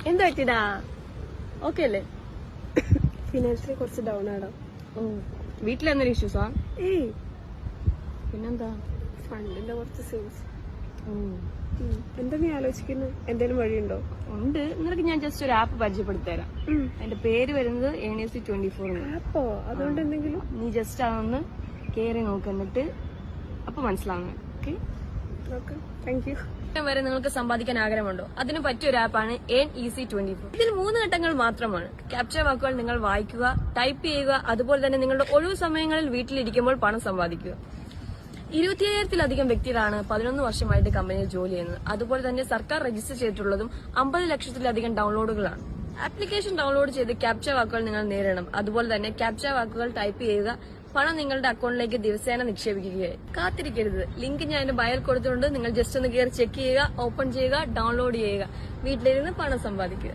എന്താ പറ്റിടാ? ഓക്കെ അല്ലേ? ഫിനാൻഷ്യലി കുറച്ച് ഡൗൺ ആണോ? വീട്ടിലെന്തൊരു ഇഷ്യൂസാ? ഏയ് പിന്നെന്താ? ഫണ്ടിന്റെ കുറച്ച് സീൻസ്. എന്താ നീ ആലോചിക്കുന്നത്? എന്തെങ്കിലും വഴിയുണ്ടോ? ഉണ്ട്. നിനക്ക് ഞാൻ ജസ്റ്റ് ഒരു ആപ്പ് പരിചയപ്പെടുത്തരാം. അതിന്റെ പേര് വരുന്നത് sw3ud. ആപ്പോ? അതുകൊണ്ട് എന്തെങ്കിലും നീ ജസ്റ്റ് അതൊന്ന് കേറി നോക്കിട്ട് അപ്പൊ മനസ്സിലാവുന്നത്. Okay, thank you. വരെ നിങ്ങൾക്ക് സമ്പാദിക്കാൻ ആഗ്രഹമുണ്ടോ? അതിന് പറ്റിയ ഒരു ആപ്പാണ് sw3ud. ഇതിൽ 3 ഘട്ടങ്ങൾ മാത്രമാണ്. ക്യാപ്ചർ വാക്കുകൾ നിങ്ങൾ വായിക്കുക, ടൈപ്പ് ചെയ്യുക, അതുപോലെ തന്നെ നിങ്ങളുടെ ഒഴിവു സമയങ്ങളിൽ വീട്ടിലിരിക്കുമ്പോൾ പണം സമ്പാദിക്കുക. 25,000-ലധികം വ്യക്തികളാണ് 11 വർഷമായിട്ട് കമ്പനിയിൽ ജോലി ചെയ്യുന്നത്. അതുപോലെ തന്നെ സർക്കാർ രജിസ്റ്റർ ചെയ്തിട്ടുള്ളതും 50 ലക്ഷത്തിലധികം ഡൗൺലോഡുകളാണ്. ആപ്ലിക്കേഷൻ ഡൗൺലോഡ് ചെയ്ത് ക്യാപ്ചർ വാക്കുകൾ നിങ്ങൾ നേരിടണം. അതുപോലെ തന്നെ ക്യാപ്ചർ വാക്കുകൾ ടൈപ്പ് ചെയ്യുക, പണം നിങ്ങളുടെ അക്കൗണ്ടിലേക്ക് ദിവസേന നിക്ഷേപിക്കുകയായി. കാത്തിരിക്കരുത്. ലിങ്ക് ഞാൻ എന്റെ ബയോയിൽ കൊടുത്തിട്ടുണ്ട്. നിങ്ങൾ ജസ്റ്റ് ഒന്ന് കയറി ചെക്ക് ചെയ്യുക, ഓപ്പൺ ചെയ്യുക, ഡൗൺലോഡ് ചെയ്യുക. വീട്ടിലിരുന്ന് പണം സമ്പാദിക്കുക.